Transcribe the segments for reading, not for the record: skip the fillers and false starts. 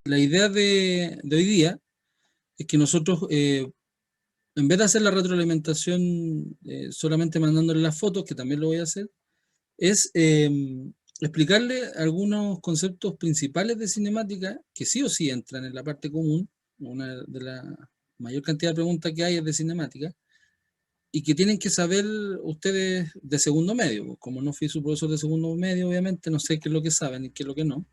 la idea de hoy día es que nosotros, en vez de hacer la retroalimentación solamente mandándole las fotos, que también lo voy a hacer, es explicarle algunos conceptos principales de cinemática que sí o sí entran en la parte común. Una de la mayor cantidad de preguntas que hay es de cinemática, y que tienen que saber ustedes de segundo medio. Como no fui su profesor de segundo medio, obviamente, no sé qué es lo que saben y qué es lo que no.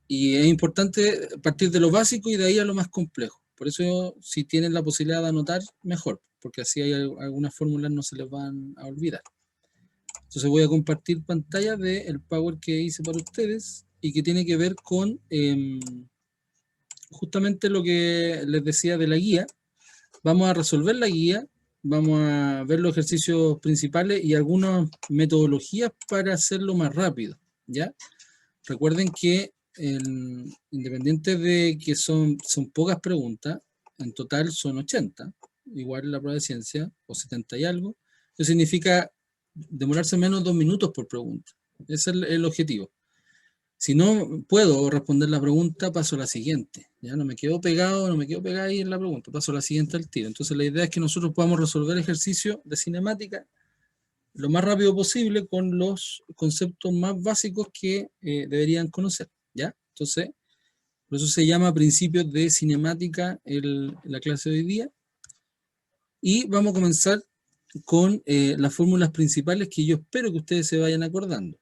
Y es importante partir de lo básico y de ahí a lo más complejo. Por eso, si tienen la posibilidad de anotar, mejor, porque así hay algunas fórmulas no se les van a olvidar. Entonces voy a compartir pantalla del Power que hice para ustedes y que tiene que ver con justamente lo que les decía de la guía. Vamos a resolver la guía, vamos a ver los ejercicios principales y algunas metodologías para hacerlo más rápido, ¿ya? Recuerden que independiente de que son pocas preguntas, en total son 80, igual la prueba de ciencia, o 70 y algo, eso significa demorarse menos de 2 minutos por pregunta. Ese es el objetivo. Si no puedo responder la pregunta, paso a la siguiente. Ya no me quedo pegado, no me quedo pegado ahí en la pregunta, paso a la siguiente al tiro. Entonces la idea es que nosotros podamos resolver ejercicios de cinemática lo más rápido posible con los conceptos más básicos que deberían conocer, ¿ya? Entonces, por eso se llama principios de cinemática la clase de hoy día. Y vamos a comenzar con las fórmulas principales que yo espero que ustedes se vayan acordando.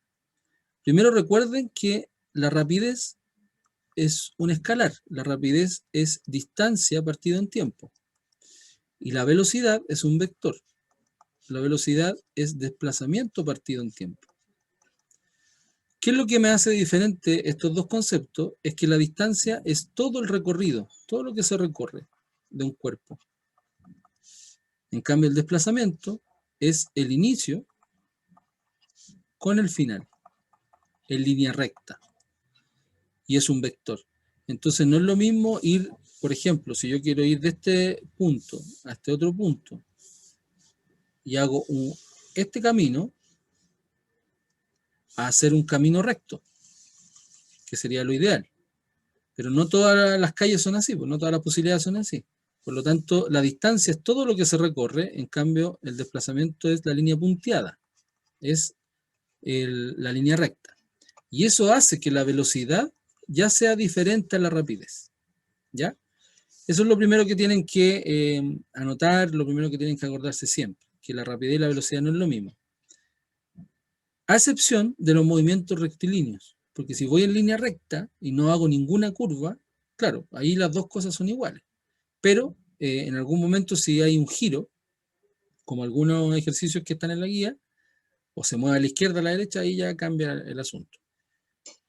Primero recuerden que la rapidez es un escalar. La rapidez es distancia partido en tiempo. Y la velocidad es un vector. La velocidad es desplazamiento partido en tiempo. ¿Qué es lo que me hace diferente estos dos conceptos? Es que la distancia es todo el recorrido, todo lo que se recorre de un cuerpo. En cambio, el desplazamiento es el inicio con el final, en línea recta. Y es un vector. Entonces no es lo mismo ir, por ejemplo, si yo quiero ir de este punto a este otro punto y hago este camino, a hacer un camino recto, que sería lo ideal. Pero no todas las calles son así, pues no todas las posibilidades son así. Por lo tanto, la distancia es todo lo que se recorre, en cambio, el desplazamiento es la línea punteada, es la línea recta. Y eso hace que la velocidad ya sea diferente a la rapidez, ¿ya? Eso es lo primero que tienen que anotar, lo primero que tienen que acordarse siempre, que la rapidez y la velocidad no es lo mismo. A excepción de los movimientos rectilíneos, porque si voy en línea recta y no hago ninguna curva, claro, ahí las dos cosas son iguales. Pero en algún momento si hay un giro, como algunos ejercicios que están en la guía, o se mueve a la izquierda o a la derecha, ahí ya cambia el asunto.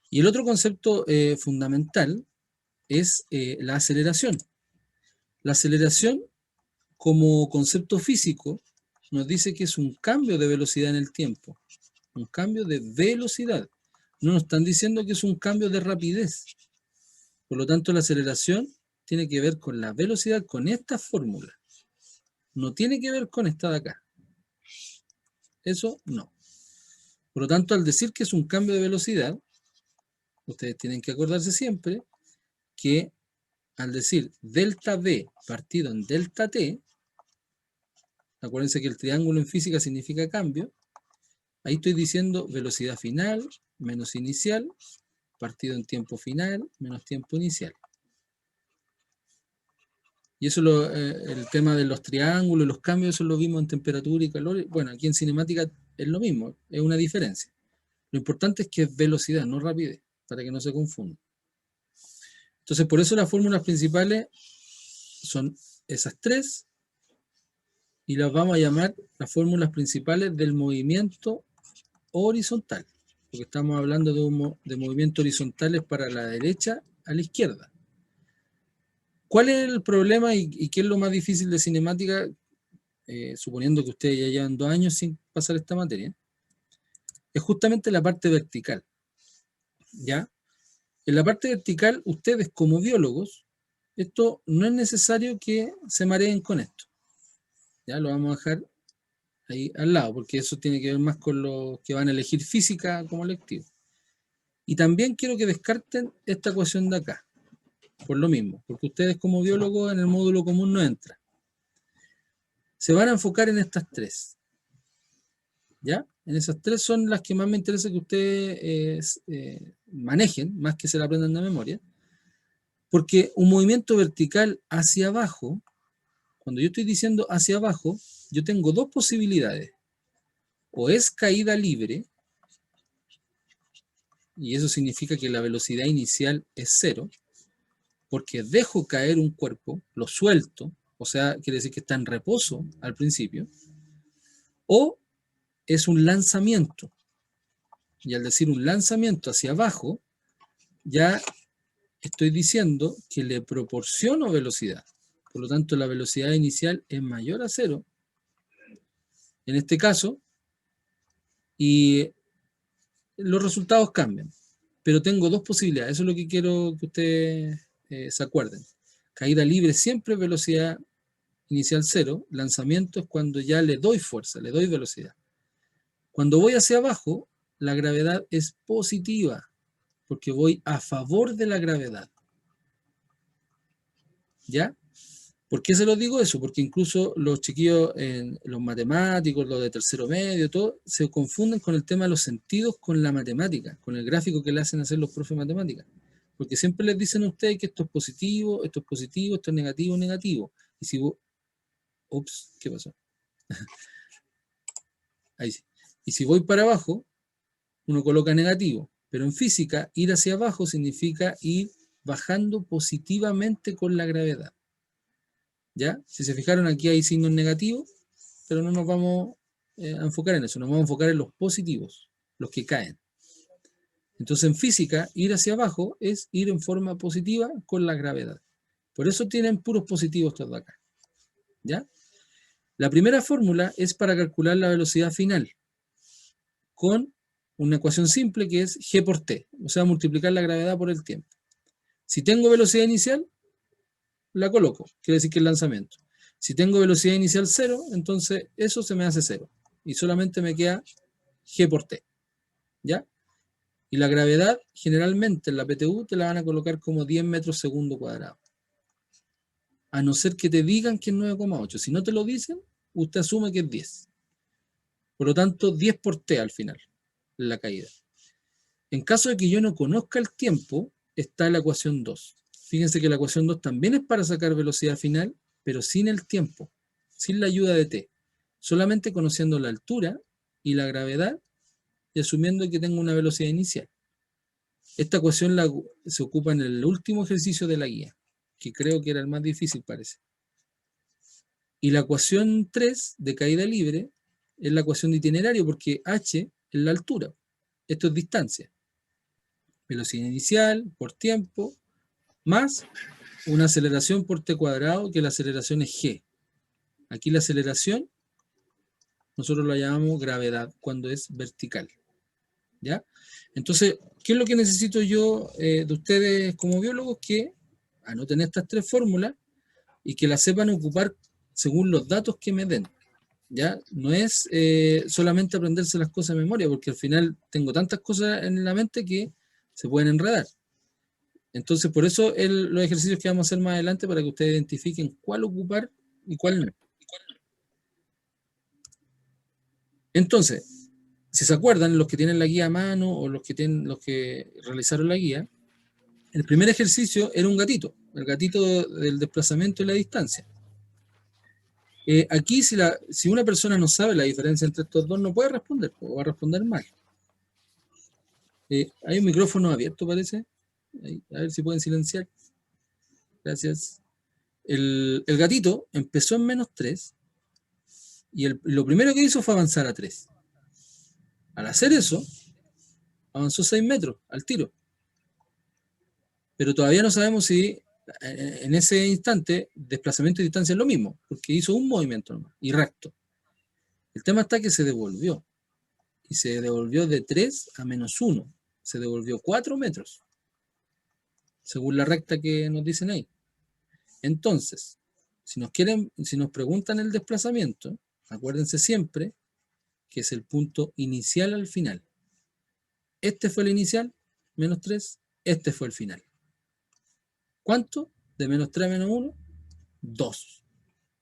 Y el otro concepto fundamental es la aceleración. La aceleración, como concepto físico, nos dice que es un cambio de velocidad en el tiempo, un cambio de velocidad. No nos están diciendo que es un cambio de rapidez. Por lo tanto, la aceleración tiene que ver con la velocidad, con esta fórmula. No tiene que ver con esta de acá. Eso no. Por lo tanto, al decir que es un cambio de velocidad, ustedes tienen que acordarse siempre que al decir delta V partido en delta T, acuérdense que el triángulo en física significa cambio, ahí estoy diciendo velocidad final menos inicial, partido en tiempo final menos tiempo inicial. Y eso el tema de los triángulos, los cambios, eso lo vimos en temperatura y calor. Bueno, aquí en cinemática es lo mismo, es una diferencia. Lo importante es que es velocidad, no rapidez, para que no se confunda. Entonces, por eso las fórmulas principales son esas tres, y las vamos a llamar las fórmulas principales del movimiento horizontal, porque estamos hablando de movimientos horizontales para la derecha a la izquierda. ¿Cuál es el problema y qué es lo más difícil de cinemática, suponiendo que ustedes ya llevan 2 años sin pasar esta materia? Es justamente la parte vertical, ¿ya? En la parte vertical, ustedes como biólogos, esto no es necesario que se mareen con esto. Ya lo vamos a dejar ahí al lado, porque eso tiene que ver más con los que van a elegir física como lectivo. Y también quiero que descarten esta ecuación de acá. por lo mismo, porque ustedes como biólogos en el módulo común no entran. Se van a enfocar en estas tres, ¿ya? En esas tres son las que más me interesa que ustedes manejen, más que se la aprendan de memoria, porque un movimiento vertical hacia abajo, cuando yo estoy diciendo hacia abajo, yo tengo dos posibilidades. O es caída libre, y eso significa que la velocidad inicial es cero, porque dejo caer un cuerpo, lo suelto, o sea, quiere decir que está en reposo al principio, o es un lanzamiento. Y al decir un lanzamiento hacia abajo, ya estoy diciendo que le proporciono velocidad. Por lo tanto, la velocidad inicial es mayor a cero, en este caso, y los resultados cambian. Pero tengo dos posibilidades, eso es lo que quiero que ustedes se acuerden. Caída libre siempre es velocidad inicial cero, lanzamiento es cuando ya le doy fuerza, le doy velocidad. Cuando voy hacia abajo, la gravedad es positiva, porque voy a favor de la gravedad. ¿Ya? ¿Por qué se lo digo eso? Porque incluso los chiquillos, los matemáticos, los de tercero medio, todo, se confunden con el tema de los sentidos con la matemática, con el gráfico que le hacen hacer los profes de matemática. Porque siempre les dicen a ustedes que esto es positivo, esto es positivo, esto es negativo, negativo. Y si vos... Ups, ¿qué pasó? Ahí sí. Y si voy para abajo, uno coloca negativo. Pero en física, ir hacia abajo significa ir bajando positivamente con la gravedad. ¿Ya? Si se fijaron, aquí hay signos negativos, pero no nos vamos a enfocar en eso, nos vamos a enfocar en los positivos, los que caen. Entonces en física, ir hacia abajo es ir en forma positiva con la gravedad. Por eso tienen puros positivos todos de acá. ¿Ya? La primera fórmula es para calcular la velocidad final con una ecuación simple que es g por t, o sea, multiplicar la gravedad por el tiempo. Si tengo velocidad inicial, la coloco, quiere decir que el lanzamiento. Si tengo velocidad inicial 0, entonces eso se me hace 0. Y solamente me queda g por t. ¿Ya? Y la gravedad, generalmente en la PTU, te la van a colocar como 10 metros segundo cuadrado. A no ser que te digan que es 9,8. Si no te lo dicen, usted asume que es 10. Por lo tanto, 10 por t al final, la caída. En caso de que yo no conozca el tiempo, está la ecuación 2. Fíjense que la ecuación 2 también es para sacar velocidad final, pero sin el tiempo, sin la ayuda de t. Solamente conociendo la altura y la gravedad y asumiendo que tengo una velocidad inicial. Esta ecuación se ocupa en el último ejercicio de la guía, que creo que era el más difícil, parece. Y la ecuación 3 de caída libre es la ecuación de itinerario, porque h es la altura. Esto es distancia. Velocidad inicial por tiempo, más una aceleración por t cuadrado, que la aceleración es g. Aquí la aceleración, nosotros la llamamos gravedad, cuando es vertical. ¿Ya? Entonces, ¿qué es lo que necesito yo de ustedes como biólogos? Que anoten estas tres fórmulas y que las sepan ocupar según los datos que me den. ¿Ya? No es solamente aprenderse las cosas de memoria, porque al final tengo tantas cosas en la mente que se pueden enredar. Entonces, por eso los ejercicios que vamos a hacer más adelante, para que ustedes identifiquen cuál ocupar y cuál no. Entonces, si se acuerdan, los que tienen la guía a mano o los que realizaron la guía, el primer ejercicio era un gatito, el gatito del desplazamiento y la distancia. Aquí, si una persona no sabe la diferencia entre estos dos, no puede responder, o va a responder mal. Hay un micrófono abierto, parece. Ahí, a ver si pueden silenciar. Gracias. El gatito empezó en -3 y lo primero que hizo fue avanzar a 3. Al hacer eso, avanzó 6 metros al tiro. Pero todavía no sabemos si en ese instante desplazamiento y distancia es lo mismo, porque hizo un movimiento nomás, y recto. El tema está que se devolvió, y se devolvió de 3 a -1, se devolvió 4 metros, según la recta que nos dicen ahí. Entonces, si nos preguntan el desplazamiento, acuérdense siempre que es el punto inicial al final. Este fue el inicial, -3, este fue el final. ¿Cuánto? De menos 3 a menos 1, 2.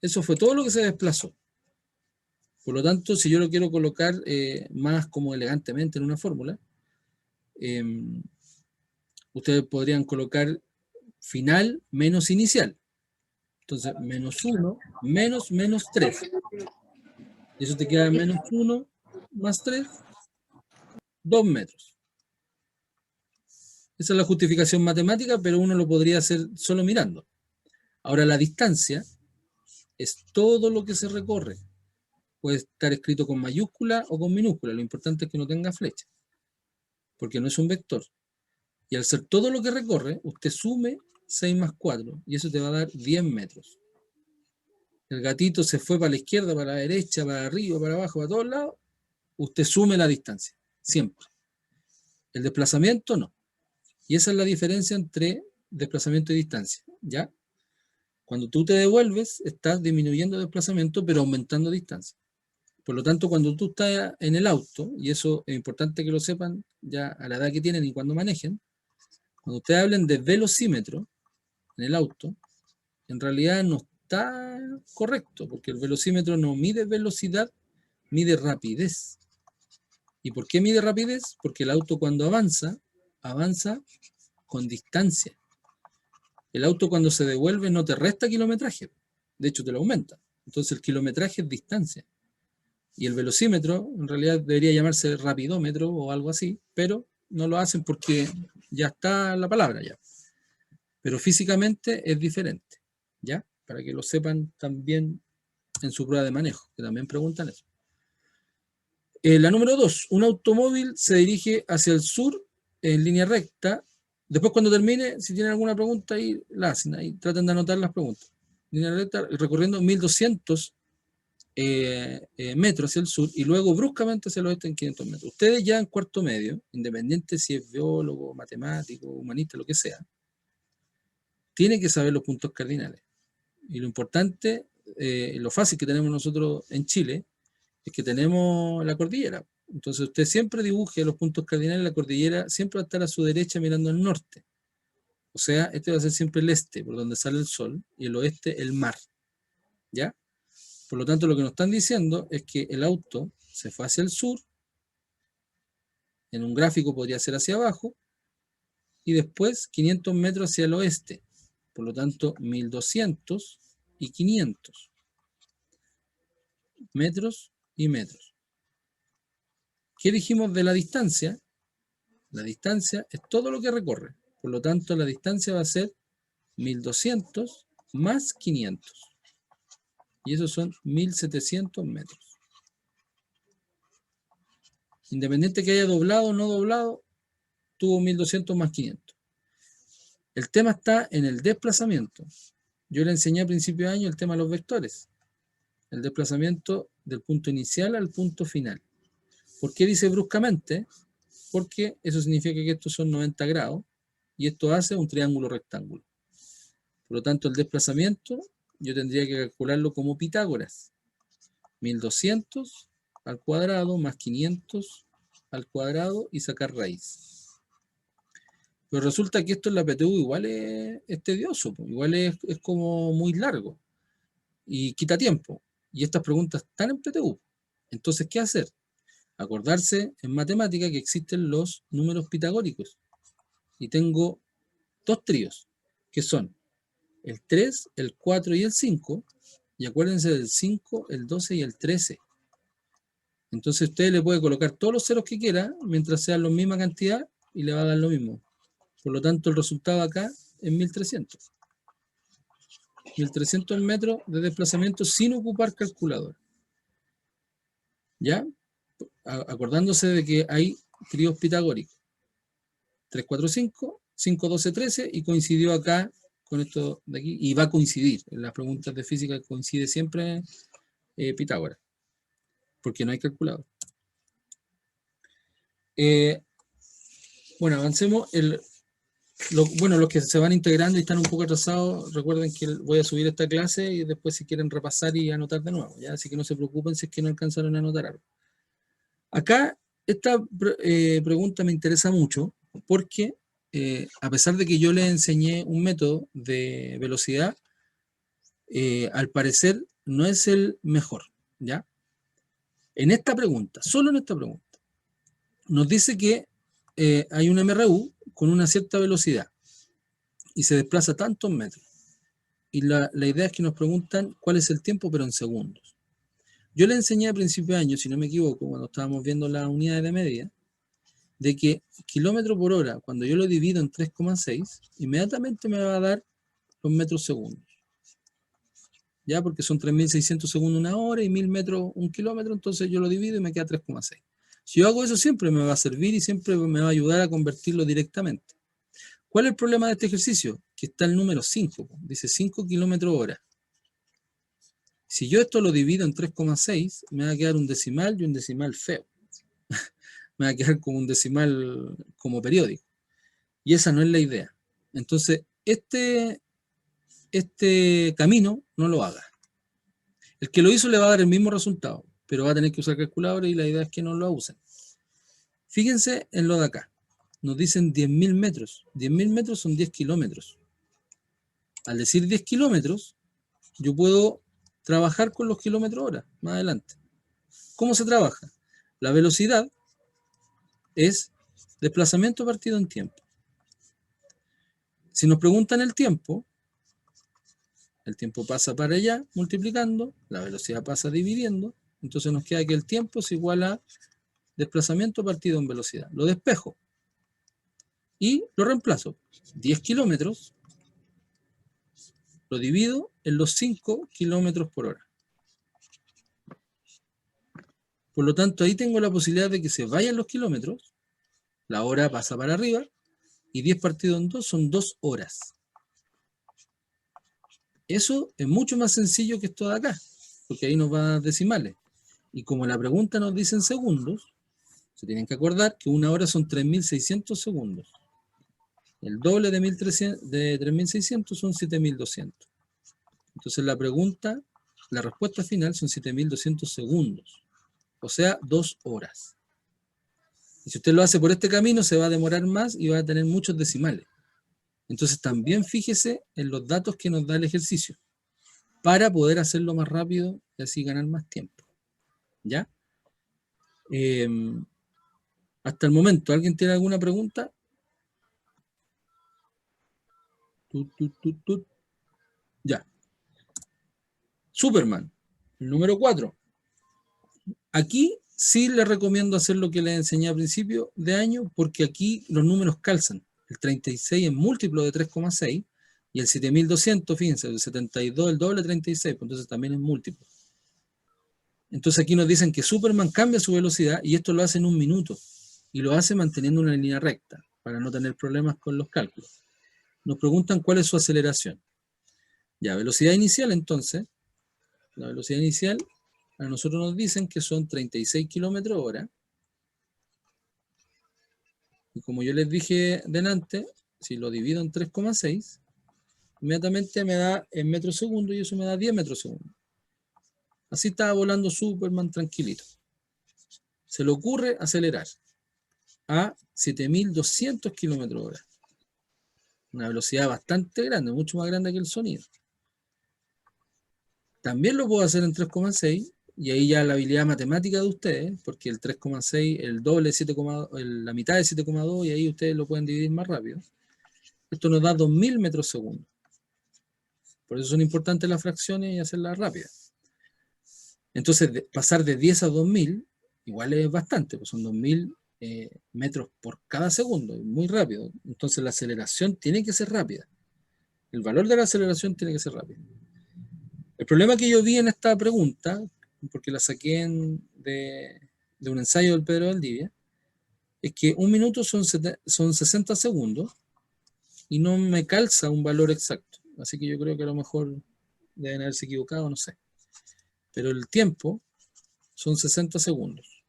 Eso fue todo lo que se desplazó. Por lo tanto, si yo lo quiero colocar más como elegantemente en una fórmula, ustedes podrían colocar final menos inicial. Entonces, menos 1 menos 3. Y eso te queda menos 1 más 3, 2 metros. Esa es la justificación matemática, pero uno lo podría hacer solo mirando. Ahora, la distancia es todo lo que se recorre. Puede estar escrito con mayúscula o con minúscula. Lo importante es que no tenga flecha, porque no es un vector. Y al ser todo lo que recorre, usted sume 6 más 4, y eso te va a dar 10 metros. El gatito se fue para la izquierda, para la derecha, para arriba, para abajo, para todos lados. Usted sume la distancia, siempre. El desplazamiento no. Y esa es la diferencia entre desplazamiento y distancia, ¿ya? Cuando tú te devuelves, estás disminuyendo desplazamiento, pero aumentando distancia. Por lo tanto, cuando tú estás en el auto, y eso es importante que lo sepan ya a la edad que tienen y cuando manejen, cuando ustedes hablen de velocímetro en el auto, en realidad no está correcto, porque el velocímetro no mide velocidad, mide rapidez. ¿Y por qué mide rapidez? Porque el auto cuando avanza, avanza con distancia. El auto cuando se devuelve no te resta kilometraje, de hecho te lo aumenta. Entonces el kilometraje es distancia. Y el velocímetro en realidad debería llamarse rapidómetro o algo así, pero no lo hacen porque ya está la palabra ya. Pero físicamente es diferente, ¿ya? Para que lo sepan también en su prueba de manejo, que también preguntan eso. La número 2, un automóvil se dirige hacia el sur en línea recta. Después cuando termine, si tienen alguna pregunta, ahí la hacen, ahí traten de anotar las preguntas. Línea recta, recorriendo 1200 metros hacia el sur y luego bruscamente hacia el oeste en 500 metros. Ustedes ya en cuarto medio, independiente si es biólogo, matemático, humanista, lo que sea, tienen que saber los puntos cardinales. Y lo importante, lo fácil que tenemos nosotros en Chile, es que tenemos la cordillera. Entonces usted siempre dibuje los puntos cardinales, la cordillera siempre va a estar a su derecha mirando al norte. O sea, este va a ser siempre el este, por donde sale el sol, y el oeste, el mar. ¿Ya? Por lo tanto, lo que nos están diciendo es que el auto se fue hacia el sur, en un gráfico podría ser hacia abajo, y después 500 metros hacia el oeste. Por lo tanto, 1200 y 500 metros y metros. ¿Qué dijimos de la distancia? La distancia es todo lo que recorre. Por lo tanto, la distancia va a ser 1200 más 500. Y esos son 1700 metros. Independiente que haya doblado o no doblado, tuvo 1200 más 500. El tema está en el desplazamiento. Yo le enseñé a principio de año el tema de los vectores. El desplazamiento del punto inicial al punto final. ¿Por qué dice bruscamente? Porque eso significa que estos son 90 grados y esto hace un triángulo rectángulo. Por lo tanto, el desplazamiento yo tendría que calcularlo como Pitágoras. 1200 al cuadrado más 500 al cuadrado y sacar raíz. Pero resulta que esto en la PTU igual es tedioso, igual es como muy largo y quita tiempo. Y estas preguntas están en PTU. Entonces, ¿qué hacer? Acordarse en matemática que existen los números pitagóricos. Y tengo dos tríos, que son el 3, el 4 y el 5. Y acuérdense del 5, el 12 y el 13. Entonces usted le puede colocar todos los ceros que quiera, mientras sean la misma cantidad, y le va a dar lo mismo. Por lo tanto, el resultado acá es 1300. 1300 metros de desplazamiento sin ocupar calculadora. ¿Ya? Acordándose de que hay tríos pitagóricos. 3, 4, 5, 5, 12, 13, y coincidió acá con esto de aquí, y va a coincidir. En las preguntas de física coincide siempre Pitágoras, porque no hay calculador. Bueno, avancemos. Los que se van integrando y están un poco atrasados, recuerden que voy a subir esta clase y después si quieren repasar y anotar de nuevo, ¿ya? Así que no se preocupen si es que no alcanzaron a anotar algo. Acá esta pregunta me interesa mucho porque a pesar de que yo le enseñé un método de velocidad, al parecer no es el mejor, ¿ya? En esta pregunta, solo en esta pregunta, nos dice que hay un MRU con una cierta velocidad y se desplaza tantos metros. Y la idea es que nos preguntan cuál es el tiempo, pero en segundos. Yo le enseñé a principio de año, si no me equivoco, cuando estábamos viendo las unidades de medida, de que kilómetro por hora, cuando yo lo divido en 3,6, inmediatamente me va a dar los metros segundos. ¿Ya? Porque son 3.600 segundos una hora y 1.000 metros un kilómetro, entonces yo lo divido y me queda 3,6. Si yo hago eso siempre me va a servir y siempre me va a ayudar a convertirlo directamente. ¿Cuál es el problema de este ejercicio? Que está el número 5, dice 5 kilómetros hora. Si yo esto lo divido en 3,6, me va a quedar un decimal y un decimal feo. Me va a quedar como un decimal como periódico. Y esa no es la idea. Entonces, este camino no lo haga. El que lo hizo le va a dar el mismo resultado, pero va a tener que usar calculadora y la idea es que no lo usen. Fíjense en lo de acá. Nos dicen 10.000 metros. 10.000 metros son 10 kilómetros. Al decir 10 kilómetros, yo puedo trabajar con los kilómetros hora más adelante. ¿Cómo se trabaja? La velocidad es desplazamiento partido en tiempo. Si nos preguntan el tiempo pasa para allá multiplicando, la velocidad pasa dividiendo, entonces nos queda que el tiempo es igual a desplazamiento partido en velocidad. Lo despejo y lo reemplazo. 10 kilómetros lo divido en los 5 kilómetros por hora. Por lo tanto, ahí tengo la posibilidad de que se vayan los kilómetros, la hora pasa para arriba, y 10 partido en 2 son 2 horas. Eso es mucho más sencillo que esto de acá, porque ahí nos va a dar decimales. Y como la pregunta nos dice en segundos, se tienen que acordar que una hora son 3.600 segundos. El doble de 3.600 son 7.200. Entonces la pregunta, la respuesta final son 7.200 segundos. O sea, 2 horas. Y si usted lo hace por este camino, se va a demorar más y va a tener muchos decimales. Entonces también fíjese en los datos que nos da el ejercicio para poder hacerlo más rápido y así ganar más tiempo. ¿Ya? Hasta el momento, ¿alguien tiene alguna pregunta? Ya. Superman, el número 4. Aquí sí les recomiendo hacer lo que les enseñé a principio de año, porque aquí los números calzan. El 36 es múltiplo de 3,6 y el 7.200, fíjense, el 72, el doble de 36, pues entonces también es múltiplo. Entonces aquí nos dicen que Superman cambia su velocidad y esto lo hace en 1 minuto y lo hace manteniendo una línea recta para no tener problemas con los cálculos. Nos preguntan cuál es su aceleración. Ya, velocidad inicial entonces, la velocidad inicial a nosotros nos dicen que son 36 kilómetros hora. Y como yo les dije delante, si lo divido en 3,6, inmediatamente me da en metros segundos y eso me da 10 metros segundos. Así estaba volando Superman tranquilito. Se le ocurre acelerar a 7.200 kilómetros hora. Una velocidad bastante grande, mucho más grande que el sonido. También lo puedo hacer en 3,6 y ahí ya la habilidad matemática de ustedes, porque el 3,6, el doble, 7, la mitad de 7,2 y ahí ustedes lo pueden dividir más rápido. Esto nos da 2.000 metros segundos. Por eso son importantes las fracciones y hacerlas rápidas. Entonces, pasar de 10 a 2.000 igual es bastante, pues son 2.000 metros por cada segundo, muy rápido. Entonces la aceleración tiene que ser rápida. El valor de la aceleración tiene que ser rápido. El problema que yo vi en esta pregunta, porque la saqué de un ensayo del Pedro Valdivia, es que 1 minuto son 60 segundos y no me calza un valor exacto. Así que yo creo que a lo mejor deben haberse equivocado, no sé. Pero el tiempo son 60 segundos.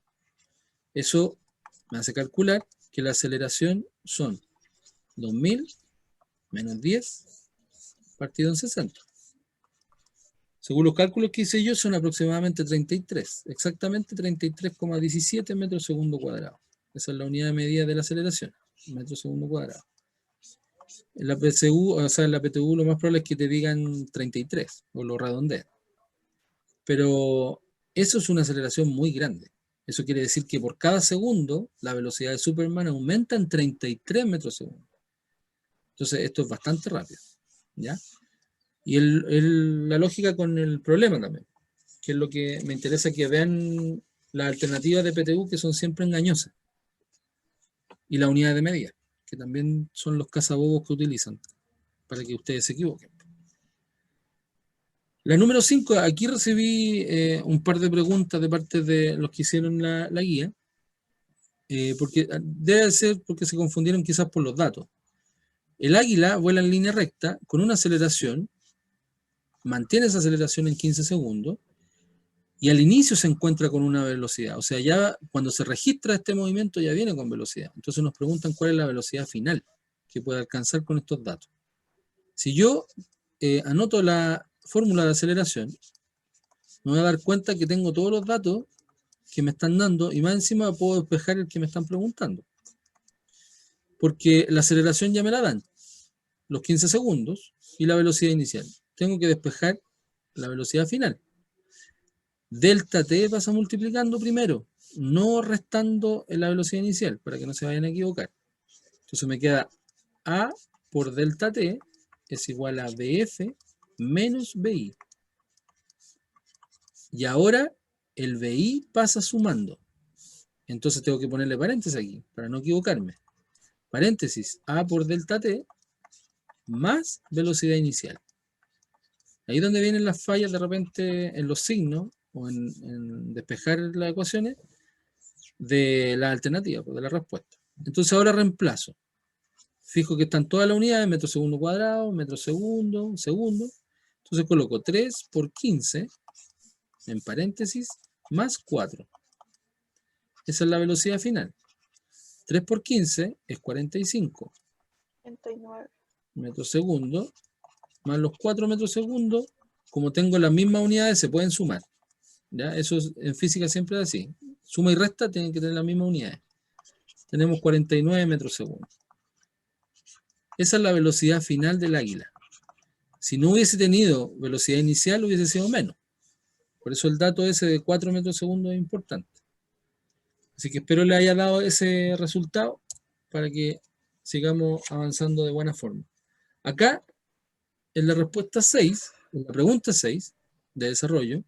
Eso me hace calcular que la aceleración son 2.000 menos 10 partido en 60. Según los cálculos que hice yo, son aproximadamente 33, exactamente 33,17 metros segundo cuadrado. Esa es la unidad de medida de la aceleración, metro segundo cuadrado. En la PSU, o sea, en la PTU lo más probable es que te digan 33 o lo redondeen. Pero eso es una aceleración muy grande. Eso quiere decir que por cada segundo la velocidad de Superman aumenta en 33 metros segundo. Entonces esto es bastante rápido, ¿ya? Y la lógica con el problema también, que es lo que me interesa que vean las alternativas de PTU que son siempre engañosas. Y la unidad de medida, que también son los cazabobos que utilizan para que ustedes se equivoquen. La número 5, aquí recibí un par de preguntas de parte de los que hicieron la guía, porque debe ser porque se confundieron quizás por los datos. El águila vuela en línea recta con una aceleración, mantiene esa aceleración en 15 segundos, y al inicio se encuentra con una velocidad. O sea, ya cuando se registra este movimiento ya viene con velocidad. Entonces nos preguntan cuál es la velocidad final que puede alcanzar con estos datos. Si yo anoto la fórmula de aceleración, me voy a dar cuenta que tengo todos los datos que me están dando y más encima puedo despejar el que me están preguntando. Porque la aceleración ya me la dan, los 15 segundos y la velocidad inicial. Tengo que despejar la velocidad final. Delta T pasa multiplicando primero, no restando en la velocidad inicial, para que no se vayan a equivocar. Entonces me queda A por delta T es igual a BF menos BI. Y ahora el BI pasa sumando. Entonces tengo que ponerle paréntesis aquí, para no equivocarme. Paréntesis, A por delta T más velocidad inicial. Ahí es donde vienen las fallas de repente en los signos o en despejar las ecuaciones de la alternativa, de la respuesta. Entonces ahora reemplazo. Fijo que están todas las unidades, metro segundo cuadrado, metro segundo, segundo. Entonces coloco 3 por 15, en paréntesis, más 4. Esa es la velocidad final. 3 por 15 es 45. 39. Metros segundo, más los 4 metros segundos, como tengo las mismas unidades, se pueden sumar. ¿Ya? Eso es, en física siempre es así. Suma y resta tienen que tener las mismas unidades. Tenemos 49 metros segundos. Esa es la velocidad final del águila. Si no hubiese tenido velocidad inicial, hubiese sido menos. Por eso el dato ese de 4 metros segundos es importante. Así que espero le haya dado ese resultado para que sigamos avanzando de buena forma. Acá, en la respuesta 6, en la pregunta 6 de desarrollo,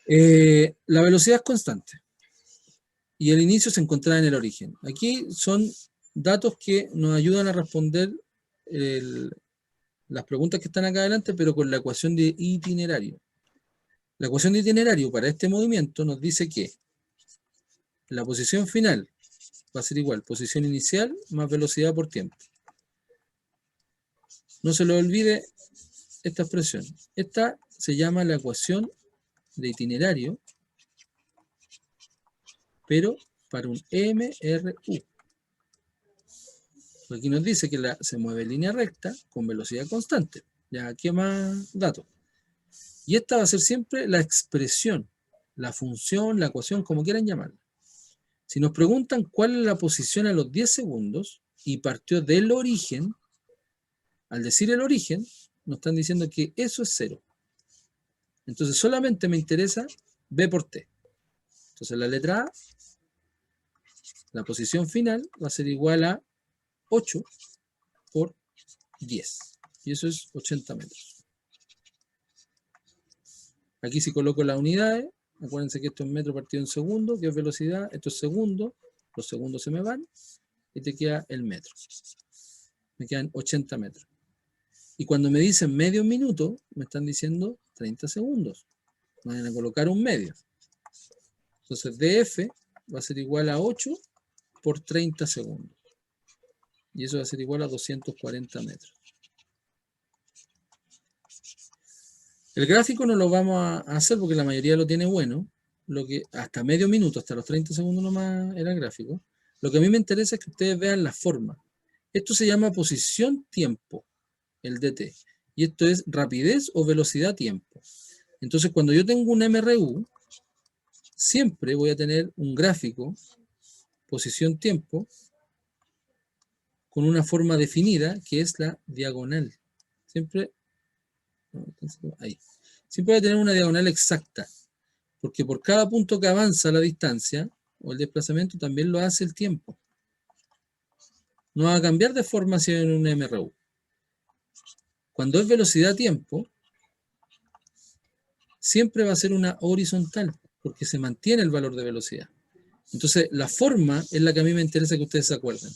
la velocidad es constante y el inicio se encontraba en el origen. Aquí son datos que nos ayudan a responder las preguntas que están acá adelante, pero con la ecuación de itinerario. La ecuación de itinerario para este movimiento nos dice que la posición final va a ser igual, posición inicial más velocidad por tiempo. No se le olvide esta expresión. Esta se llama la ecuación de itinerario, pero para un MRU. Aquí nos dice que se mueve en línea recta con velocidad constante. Ya, ¿qué más datos? Y esta va a ser siempre la expresión, la función, la ecuación, como quieran llamarla. Si nos preguntan cuál es la posición a los 10 segundos y partió del origen, al decir el origen, nos están diciendo que eso es 0. Entonces solamente me interesa B por T. Entonces la letra A, la posición final, va a ser igual a 8 por 10. Y eso es 80 metros. Aquí si coloco las unidades, acuérdense que esto es metro partido en segundo, que es velocidad, esto es segundo, los segundos se me van, y te queda el metro. Me quedan 80 metros. Y cuando me dicen medio minuto, me están diciendo 30 segundos. Me van a colocar un medio. Entonces DF va a ser igual a 8 por 30 segundos. Y eso va a ser igual a 240 metros. El gráfico no lo vamos a hacer porque la mayoría lo tiene bueno. Lo que, hasta medio minuto, hasta los 30 segundos nomás era el gráfico. Lo que a mí me interesa es que ustedes vean la forma. Esto se llama posición-tiempo, el DT. Y esto es rapidez o velocidad-tiempo. Entonces, cuando yo tengo un MRU, siempre voy a tener un gráfico, posición-tiempo, con una forma definida, que es la diagonal. Siempre, ahí. Siempre va a tener una diagonal exacta, porque por cada punto que avanza la distancia o el desplazamiento también lo hace el tiempo. No va a cambiar de forma si en un MRU. Cuando es velocidad-tiempo, siempre va a ser una horizontal, porque se mantiene el valor de velocidad. Entonces, la forma es la que a mí me interesa que ustedes se acuerden.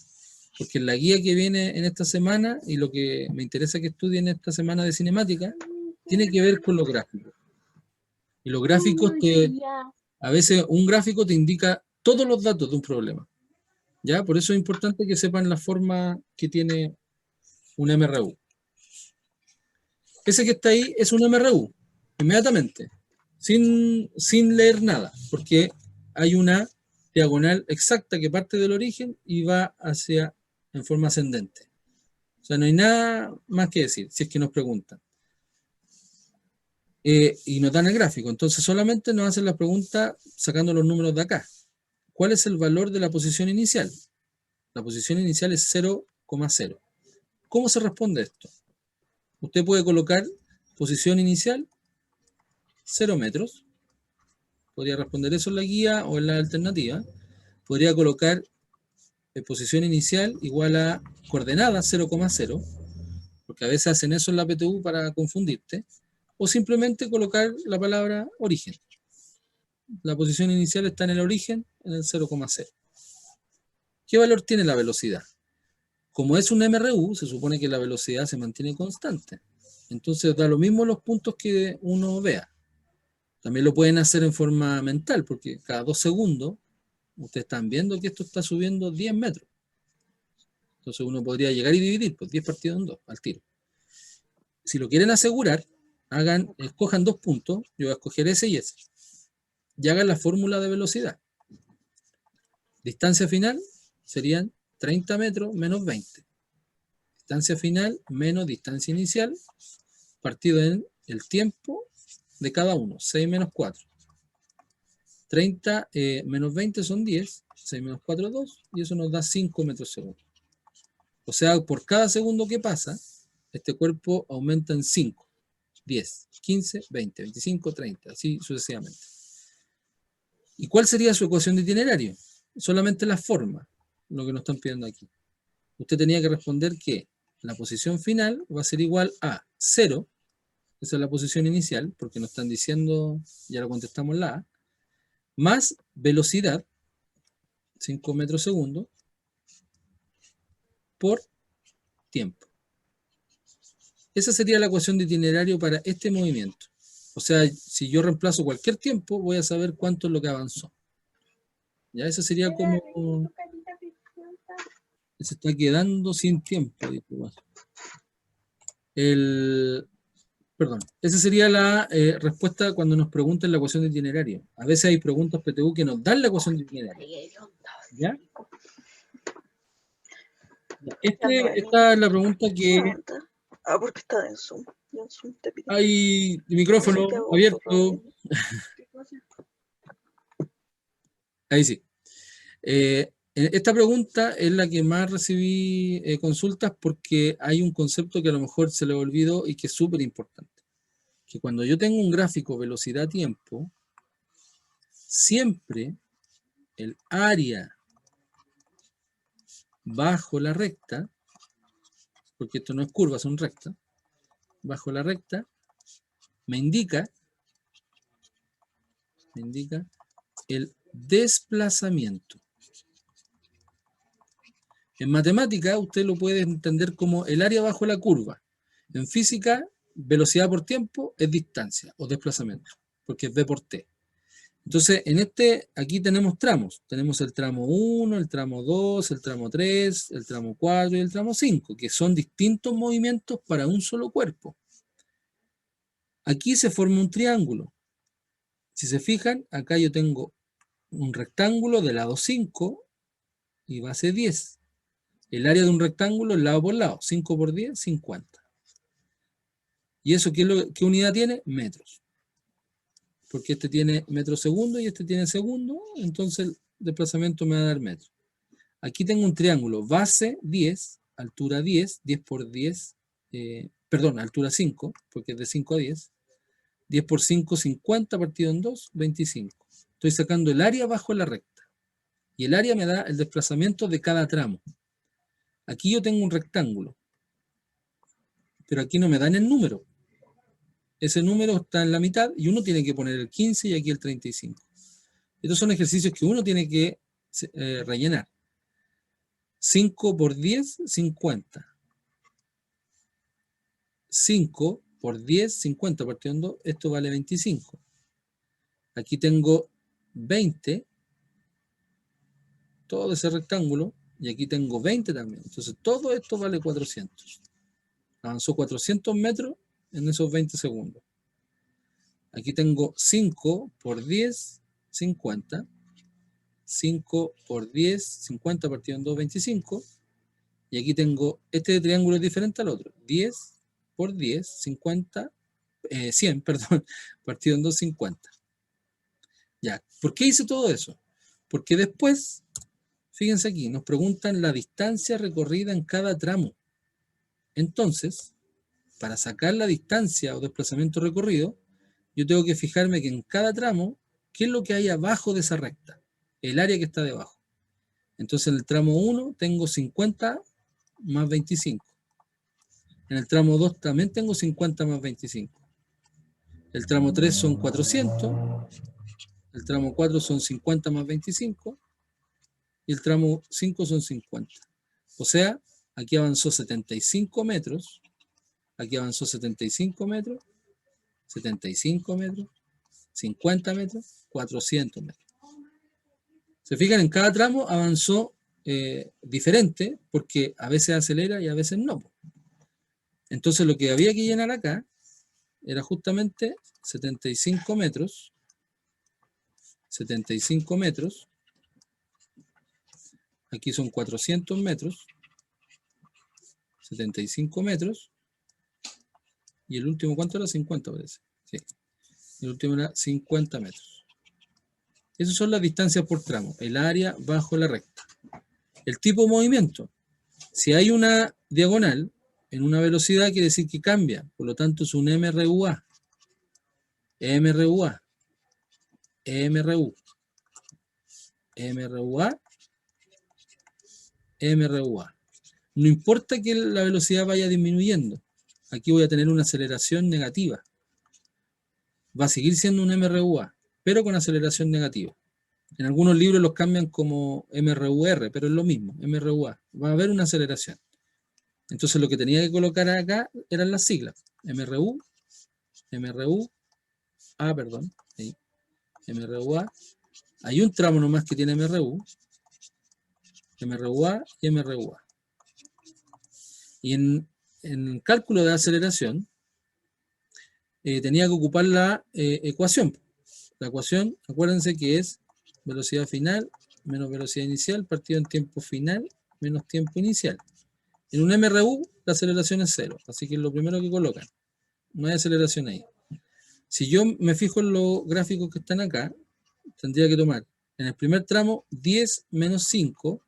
Porque en la guía que viene en esta semana y lo que me interesa que estudien esta semana de cinemática, tiene que ver con los gráficos. Y los gráficos a veces un gráfico te indica todos los datos de un problema. ¿Ya? Por eso es importante que sepan la forma que tiene un MRU. Ese que está ahí es un MRU, inmediatamente, sin leer nada, porque hay una diagonal exacta que parte del origen y va hacia en forma ascendente. O sea, no hay nada más que decir, si es que nos preguntan. Y nos dan el gráfico, entonces solamente nos hacen la pregunta sacando los números de acá. ¿Cuál es el valor de la posición inicial? La posición inicial es 0,0. ¿Cómo se responde esto? Usted puede colocar posición inicial 0 metros. Podría responder eso en la guía o en la alternativa. Podría colocar posición inicial igual a coordenada 0,0, porque a veces hacen eso en la PTU para confundirte, o simplemente colocar la palabra origen. La posición inicial está en el origen, en el 0,0. ¿Qué valor tiene la velocidad? Como es un MRU, se supone que la velocidad se mantiene constante. Entonces da lo mismo los puntos que uno vea. También lo pueden hacer en forma mental, porque cada 2 segundos ustedes están viendo que esto está subiendo 10 metros. Entonces uno podría llegar y dividir, pues 10 partido en 2, al tiro. Si lo quieren asegurar, escojan 2 puntos, yo voy a escoger ese y ese, y hagan la fórmula de velocidad. Distancia final serían 30 metros menos 20. Distancia final menos distancia inicial, partido en el tiempo de cada uno, 6 menos 4. 30 menos 20 son 10, 6 menos 4 2, y eso nos da 5 metros segundo. O sea, por cada segundo que pasa, este cuerpo aumenta en 5, 10, 15, 20, 25, 30, así sucesivamente. ¿Y cuál sería su ecuación de itinerario? Solamente la forma, lo que nos están pidiendo aquí. Usted tenía que responder que la posición final va a ser igual a 0, esa es la posición inicial, porque nos están diciendo, ya lo contestamos la A, más velocidad, 5 metros segundo, por tiempo. Esa sería la ecuación de itinerario para este movimiento. O sea, si yo reemplazo cualquier tiempo, voy a saber cuánto es lo que avanzó. Ya, eso sería como... Se está quedando sin tiempo. Perdón, esa sería la respuesta cuando nos preguntan la ecuación de itinerario. A veces hay preguntas PTU que nos dan la ecuación de itinerario. ¿Ya? Esta es la pregunta que... Ah, porque está en Zoom. Hay micrófono abierto. Ahí sí. Esta pregunta es la que más recibí consultas porque hay un concepto que a lo mejor se le olvidó y que es súper importante. Que cuando yo tengo un gráfico velocidad-tiempo, siempre el área bajo la recta, porque esto no es curva, son rectas, bajo la recta, me indica el desplazamiento. En matemática usted lo puede entender como el área bajo la curva. En física, velocidad por tiempo es distancia o desplazamiento, porque es V por T. Entonces, aquí tenemos tramos. Tenemos el tramo 1, el tramo 2, el tramo 3, el tramo 4 y el tramo 5, que son distintos movimientos para un solo cuerpo. Aquí se forma un triángulo. Si se fijan, acá yo tengo un rectángulo de lado 5 y base 10. El área de un rectángulo es lado por lado. 5 por 10, 50. ¿Y eso qué unidad tiene? Metros. Porque este tiene metro segundo y este tiene segundo, entonces el desplazamiento me va a dar metros. Aquí tengo un triángulo base 10 altura 10, 10 por 10, perdón, altura 5, porque es de 5 a 10. 10 por 5, 50 partido en 2, 25. Estoy sacando el área bajo la recta. Y el área me da el desplazamiento de cada tramo. Aquí yo tengo un rectángulo, pero aquí no me dan el número. Ese número está en la mitad y uno tiene que poner el 15 y aquí el 35. Estos son ejercicios que uno tiene que rellenar. 5 por 10, 50. 5 por 10, 50 partido en 2, esto vale 25. Aquí tengo 20, todo ese rectángulo, y aquí tengo 20 también. Entonces todo esto vale 400. Avanzó 400 metros en esos 20 segundos. Aquí tengo 5 por 10, 50. 5 por 10, 50 partido en 2, 25. Y aquí tengo, este triángulo es diferente al otro. 10 por 10, 50, 100, perdón, partido en 2, 50. Ya, ¿por qué hice todo eso? Porque después, fíjense aquí, nos preguntan la distancia recorrida en cada tramo. Entonces, para sacar la distancia o desplazamiento recorrido, yo tengo que fijarme que en cada tramo, ¿qué es lo que hay abajo de esa recta? El área que está debajo. Entonces, en el tramo 1 tengo 50 más 25. En el tramo 2 también tengo 50 más 25. El tramo 3 son 400. El tramo 4 son 50 más 25. Y el tramo 5 son 50. O sea, aquí avanzó 75 metros. Aquí avanzó 75 metros. 75 metros. 50 metros. 400 metros. Se fijan, en cada tramo avanzó diferente, porque a veces acelera y a veces no. Entonces lo que había que llenar acá era justamente 75 metros. 75 metros. Aquí son 400 metros. 75 metros. Y el último, ¿cuánto era? 50 parece. Sí. El último era 50 metros. Esas son las distancias por tramo. El área bajo la recta. El tipo de movimiento. Si hay una diagonal en una velocidad, quiere decir que cambia. Por lo tanto, es un MRUA. MRUA. MRU. MRUA. MRUA. No importa que la velocidad vaya disminuyendo. Aquí voy a tener una aceleración negativa. Va a seguir siendo un MRUA, pero con aceleración negativa. En algunos libros los cambian como MRUR, pero es lo mismo, MRUA. Va a haber una aceleración. Entonces lo que tenía que colocar acá eran las siglas. MRU, MRU, perdón, ahí, MRUA. Hay un tramo nomás que tiene MRU, MRUA y MRUA. Y en el cálculo de aceleración tenía que ocupar la ecuación. La ecuación, acuérdense que es velocidad final menos velocidad inicial partido en tiempo final menos tiempo inicial. En un MRU la aceleración es 0, así que es lo primero que colocan. No hay aceleración ahí. Si yo me fijo en los gráficos que están acá, tendría que tomar en el primer tramo 10 menos 5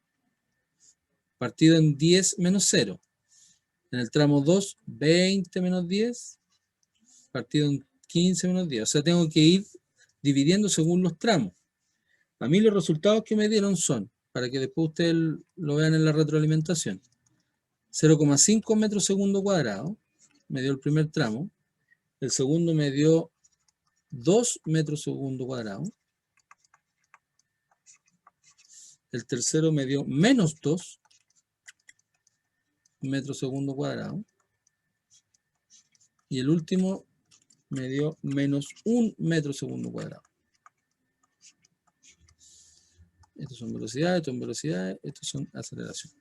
partido en 10 menos 0. En el tramo 2, 20 menos 10 partido en 15 menos 10. O sea, tengo que ir dividiendo según los tramos. A mí los resultados que me dieron son, para que después ustedes lo vean en la retroalimentación, 0,5 metros segundo cuadrado, me dio el primer tramo. El segundo me dio 2 metros segundo cuadrado. El tercero me dio menos 2 metros segundo cuadrado. Y el último me dio menos 1 metro segundo cuadrado. Estos son velocidades, estos son velocidades, estos son aceleración.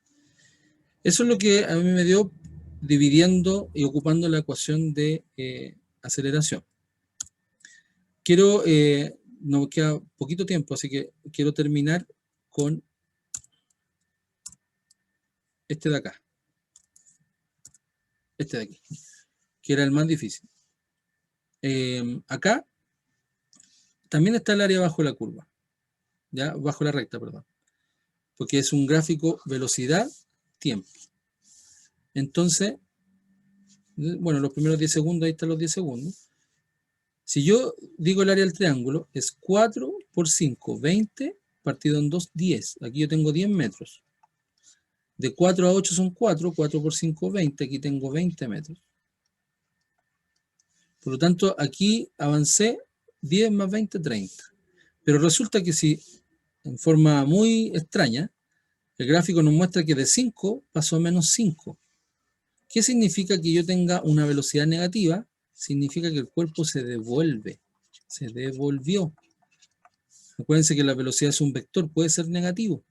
Eso es lo que a mí me dio dividiendo y ocupando la ecuación de aceleración. Quiero, nos queda poquito tiempo, así que quiero terminar con este de acá. Este de aquí, que era el más difícil. Acá también está el área bajo la curva, ¿ya? Bajo la recta, perdón. Porque es un gráfico velocidad-tiempo. Entonces, bueno, los primeros 10 segundos, ahí están los 10 segundos. Si yo digo el área del triángulo, es 4 por 5, 20, partido en 2, 10. Aquí yo tengo 10 metros. De 4 a 8 son 4, 4 por 5, 20. Aquí tengo 20 metros. Por lo tanto, aquí avancé 10 más 20, 30. Pero resulta que si, en forma muy extraña, el gráfico nos muestra que de 5 pasó a menos 5. ¿Qué significa que yo tenga una velocidad negativa? Significa que el cuerpo se devuelve, se devolvió. Acuérdense que la velocidad es un vector, puede ser negativo.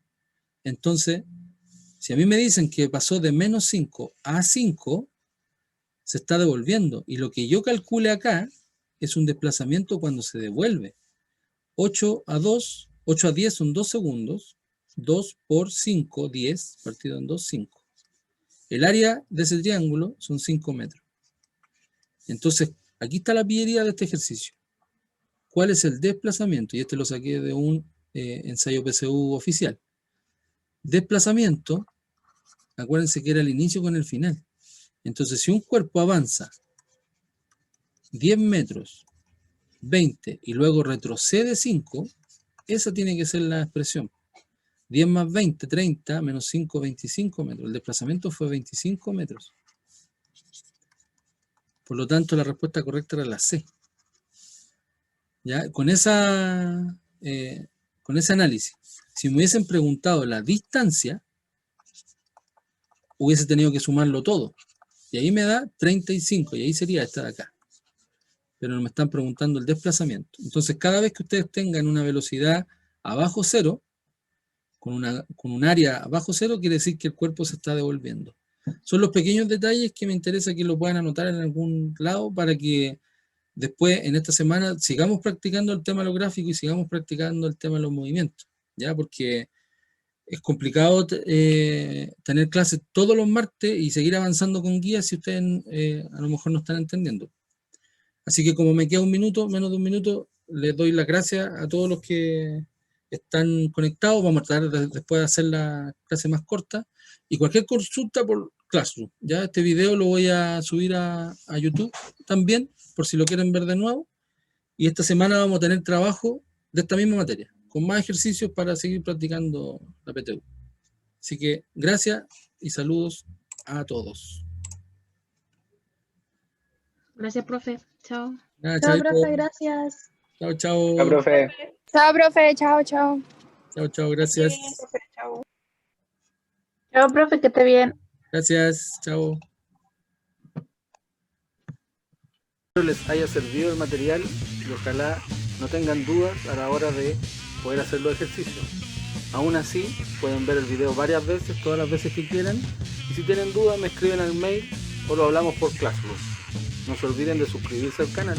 Entonces, si a mí me dicen que pasó de menos 5 a 5, se está devolviendo. Y lo que yo calcule acá es un desplazamiento cuando se devuelve. 8 a 2, 8 a 10 son 2 segundos. 2 por 5, 10, partido en 2, 5. El área de ese triángulo son 5 metros. Entonces, aquí está la pillería de este ejercicio. ¿Cuál es el desplazamiento? Y este lo saqué de un ensayo PSU oficial. Desplazamiento, acuérdense que era el inicio con el final. Entonces, si un cuerpo avanza 10 metros, 20, y luego retrocede 5, esa tiene que ser la expresión. 10 más 20, 30, menos 5, 25 metros. El desplazamiento fue 25 metros. Por lo tanto, la respuesta correcta era la C. ¿Ya? Con ese análisis, si me hubiesen preguntado la distancia, hubiese tenido que sumarlo todo. Y ahí me da 35, y ahí sería esta de acá. Pero no me están preguntando el desplazamiento. Entonces, cada vez que ustedes tengan una velocidad abajo cero, con un área abajo cero, quiere decir que el cuerpo se está devolviendo. Son los pequeños detalles que me interesa que lo puedan anotar en algún lado para que después, en esta semana, sigamos practicando el tema de los gráficos y sigamos practicando el tema de los movimientos, ¿ya? Porque es complicado tener clases todos los martes y seguir avanzando con guías si ustedes a lo mejor no están entendiendo. Así que como me queda un minuto, menos de un minuto, les doy las gracias a todos los que están conectados. Vamos a tratar después de hacer la clase más corta. Y cualquier consulta por Classroom. Ya este video lo voy a subir a YouTube también, por si lo quieren ver de nuevo. Y esta semana vamos a tener trabajo de esta misma materia, con más ejercicios para seguir practicando la PTU. Así que gracias y saludos a todos. Gracias, profe. Chao. Nada, Chao, chaito. profe, gracias. Chao, chao. Chao, profe. Chao, profe. Chao, chao. Chao, chao, gracias. Profe, chao. Chao, profe, que esté bien. Gracias, chao. Espero les haya servido el material y ojalá no tengan dudas a la hora de poder hacer los ejercicios. Aún así, pueden ver el video varias veces, todas las veces que quieran. Y si tienen dudas, me escriben al mail o lo hablamos por Classroom. No se olviden de suscribirse al canal